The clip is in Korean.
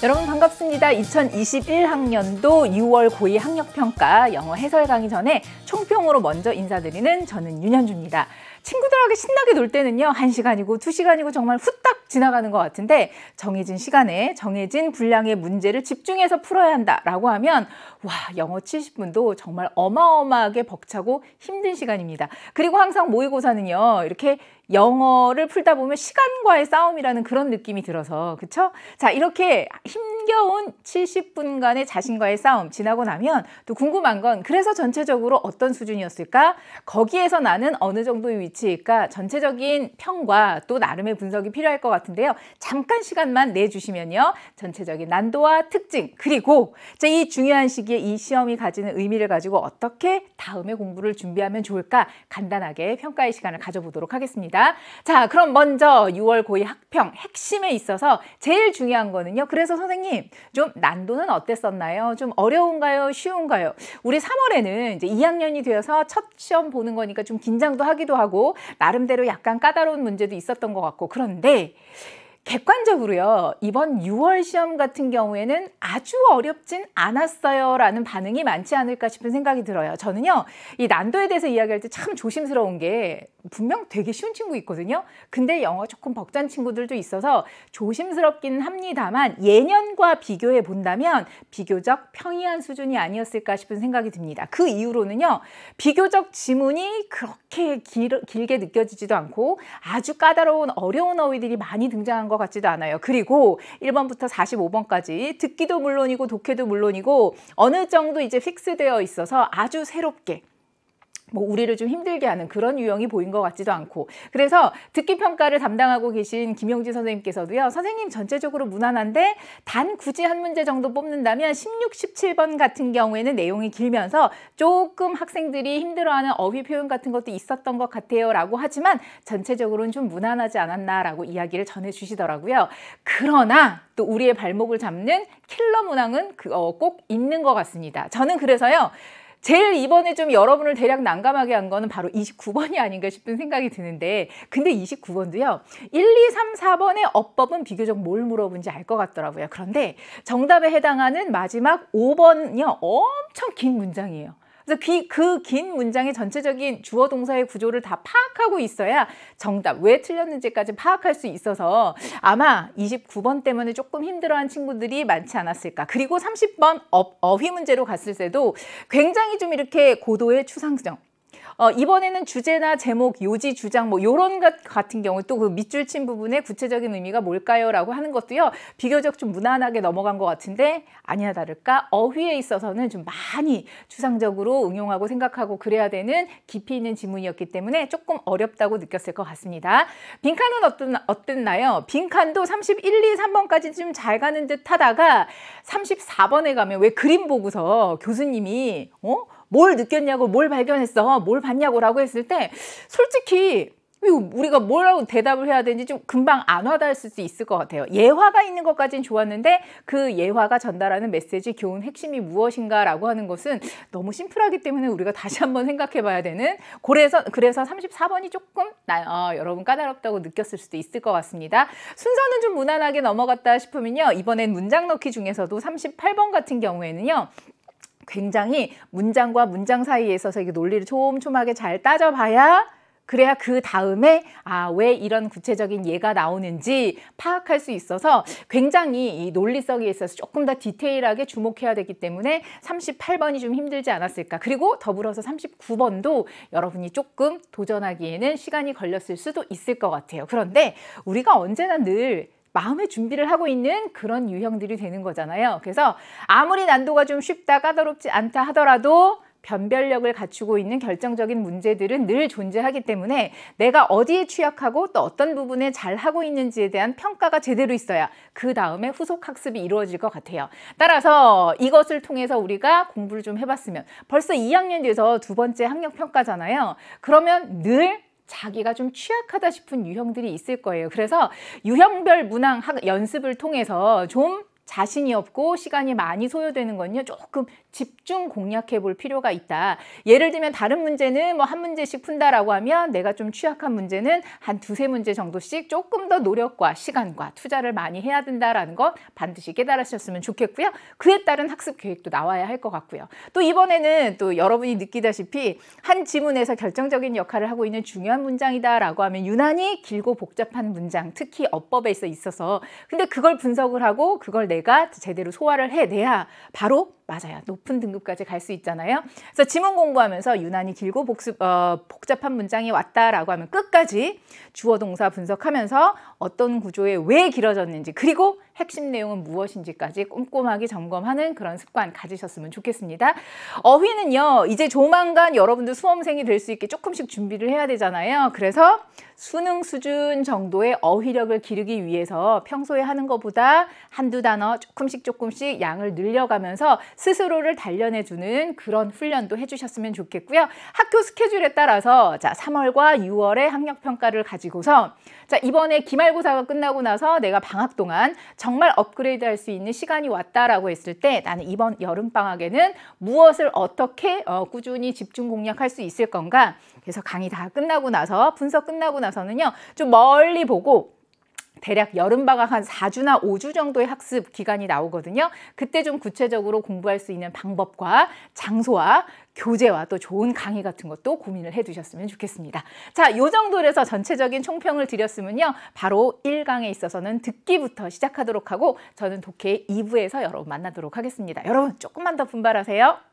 여러분 반갑습니다. 2021학년도 6월 고2 학력평가 영어 해설 강의 전에 총평으로 먼저 인사드리는 저는 윤현주입니다. 친구들하고 신나게 놀 때는요, 1시간이고 2시간이고 정말 후딱 지나가는 것 같은데 정해진 시간에 정해진 분량의 문제를 집중해서 풀어야 한다라고 하면 와, 영어 70분도 정말 어마어마하게 벅차고 힘든 시간입니다. 그리고 항상 모의고사는요, 이렇게 영어를 풀다 보면 시간과의 싸움이라는 그런 느낌이 들어서, 그쵸? 자, 이렇게 힘겨운 70분간의 자신과의 싸움 지나고 나면 또 궁금한 건 그래서 전체적으로 어떤 수준이었을까? 거기에서 나는 어느 정도의 위치일까? 전체적인 평과 또 나름의 분석이 필요할 것 같은데요. 잠깐 시간만 내주시면요. 전체적인 난도와 특징, 그리고 이 중요한 시기에 이 시험이 가지는 의미를 가지고 어떻게 다음에 공부를 준비하면 좋을까? 간단하게 평가의 시간을 가져보도록 하겠습니다. 자, 그럼 먼저 6월 고2 학평 핵심에 있어서 제일 중요한 거는요. 그래서 선생님, 좀 난도는 어땠었나요? 좀 어려운가요? 쉬운가요? 우리 3월에는 이제 2학년이 되어서 첫 시험 보는 거니까 좀 긴장도 하기도 하고 나름대로 약간 까다로운 문제도 있었던 것 같고, 그런데 객관적으로요, 이번 6월 시험 같은 경우에는 아주 어렵진 않았어요 라는 반응이 많지 않을까 싶은 생각이 들어요. 저는요, 이 난도에 대해서 이야기할 때 참 조심스러운 게 분명 되게 쉬운 친구 있거든요. 근데 영어 조금 벅찬 친구들도 있어서 조심스럽긴 합니다만 예년과 비교해 본다면 비교적 평이한 수준이 아니었을까 싶은 생각이 듭니다. 그 이유로는요, 비교적 지문이 그렇게 길게 느껴지지도 않고 아주 까다로운 어려운 어휘들이 많이 등장한 것 같지도 않아요. 그리고 1번부터 45번까지 듣기도 물론이고 독해도 물론이고 어느 정도 이제 픽스되어 있어서 아주 새롭게 우리를 좀 힘들게 하는 그런 유형이 보인 것 같지도 않고, 그래서 듣기 평가를 담당하고 계신 김용지 선생님께서도요, 선생님 전체적으로 무난한데 단 굳이 한 문제 정도 뽑는다면 16, 17번 같은 경우에는 내용이 길면서 조금 학생들이 힘들어하는 어휘 표현 같은 것도 있었던 것 같아요 라고 하지만 전체적으로는 좀 무난하지 않았나 라고 이야기를 전해주시더라고요. 그러나 또 우리의 발목을 잡는 킬러 문항은 꼭 있는 것 같습니다. 저는 그래서요, 제일 이번에 좀 여러분을 대략 난감하게 한 거는 바로 29번이 아닌가 싶은 생각이 드는데, 근데 29번도요, 1, 2, 3, 4번의 어법은 비교적 뭘 물어본지 알 것 같더라고요. 그런데 정답에 해당하는 마지막 5번이요, 엄청 긴 문장이에요. 그래서 그 긴 문장의 전체적인 주어 동사의 구조를 다 파악하고 있어야 정답, 왜 틀렸는지까지 파악할 수 있어서 아마 29번 때문에 조금 힘들어한 친구들이 많지 않았을까. 그리고 30번 어휘 문제로 갔을 때도 굉장히 좀 이렇게 고도의 추상성, 이번에는 주제나 제목, 요지, 주장 요런 것 같은 경우 또 그 밑줄 친 부분의 구체적인 의미가 뭘까요? 라고 하는 것도요, 비교적 좀 무난하게 넘어간 것 같은데 아니나 다를까 어휘에 있어서는 좀 많이 추상적으로 응용하고 생각하고 그래야 되는 깊이 있는 지문이었기 때문에 조금 어렵다고 느꼈을 것 같습니다. 빈칸은 어땠나요? 빈칸도 31, 2, 3번까지 좀 잘 가는 듯 하다가 34번에 가면 왜 그림 보고서 교수님이 뭘 느꼈냐고, 뭘 발견했어, 뭘 봤냐고 라고 했을 때 솔직히 우리가 뭐라고 대답을 해야 되는지 좀 금방 안 와닿을 수 있을 것 같아요. 예화가 있는 것까지는 좋았는데 그 예화가 전달하는 메시지, 교훈 핵심이 무엇인가 라고 하는 것은 너무 심플하기 때문에 우리가 다시 한번 생각해 봐야 되는, 그래서 34번이 조금 여러분 까다롭다고 느꼈을 수도 있을 것 같습니다. 순서는 좀 무난하게 넘어갔다 싶으면요, 이번엔 문장 넣기 중에서도 38번 같은 경우에는요, 굉장히 문장과 문장 사이에 있어서 이게 논리를 촘촘하게 잘 따져봐야, 그래야 그 다음에 왜 이런 구체적인 예가 나오는지 파악할 수 있어서 굉장히 이 논리성에 있어서 조금 더 디테일하게 주목해야 되기 때문에 38번이 좀 힘들지 않았을까. 그리고 더불어서 39번도 여러분이 조금 도전하기에는 시간이 걸렸을 수도 있을 것 같아요. 그런데 우리가 언제나 늘 마음의 준비를 하고 있는 그런 유형들이 되는 거잖아요. 그래서 아무리 난도가 좀 쉽다, 까다롭지 않다 하더라도 변별력을 갖추고 있는 결정적인 문제들은 늘 존재하기 때문에 내가 어디에 취약하고 또 어떤 부분에 잘하고 있는지에 대한 평가가 제대로 있어야 그 다음에 후속 학습이 이루어질 것 같아요. 따라서 이것을 통해서 우리가 공부를 좀 해봤으면, 벌써 2학년 돼서 두 번째 학력평가잖아요. 그러면 늘 자기가 좀 취약하다 싶은 유형들이 있을 거예요. 그래서 유형별 문항 연습을 통해서 좀 자신이 없고 시간이 많이 소요되는 건요, 조금 집중 공략해 볼 필요가 있다. 예를 들면 다른 문제는 뭐 한 문제씩 푼다라고 하면 내가 좀 취약한 문제는 한 두세 문제 정도씩 조금 더 노력과 시간과 투자를 많이 해야 된다라는 것 반드시 깨달으셨으면 좋겠고요. 그에 따른 학습 계획도 나와야 할 것 같고요. 또 이번에는 또 여러분이 느끼다시피 한 지문에서 결정적인 역할을 하고 있는 중요한 문장이다라고 하면 유난히 길고 복잡한 문장, 특히 어법에 있어서 근데 그걸 분석을 하고 그걸 내가 제대로 소화를 해내야 바로 맞아요. 높은 등급까지 갈 수 있잖아요. 그래서 지문 공부하면서 유난히 길고 복잡한 문장이 왔다라고 하면 끝까지 주어 동사 분석하면서 어떤 구조에 왜 길어졌는지 그리고 핵심 내용은 무엇인지까지 꼼꼼하게 점검하는 그런 습관 가지셨으면 좋겠습니다. 어휘는요, 이제 조만간 여러분들 수험생이 될 수 있게 조금씩 준비를 해야 되잖아요. 그래서 수능 수준 정도의 어휘력을 기르기 위해서 평소에 하는 것보다 한두 단어 조금씩 양을 늘려가면서 스스로를 단련해주는 그런 훈련도 해주셨으면 좋겠고요. 학교 스케줄에 따라서 자 3월과 6월에 학력평가를 가지고서 자 이번에 기말고사가 끝나고 나서 내가 방학 동안 정말 업그레이드 할 수 있는 시간이 왔다라고 했을 때 나는 이번 여름방학에는 무엇을 어떻게 꾸준히 집중 공략할 수 있을 건가. 그래서 강의 다 끝나고 나서 분석 끝나고 나서는요 좀 멀리 보고 대략 여름방학 한 4주나 5주 정도의 학습 기간이 나오거든요. 그때 좀 구체적으로 공부할 수 있는 방법과 장소와 교재와 또 좋은 강의 같은 것도 고민을 해두셨으면 좋겠습니다. 자, 이 정도로 해서 전체적인 총평을 드렸으면요. 바로 1강에 있어서는 듣기부터 시작하도록 하고 저는 독해 2부에서 여러분 만나도록 하겠습니다. 여러분 조금만 더 분발하세요.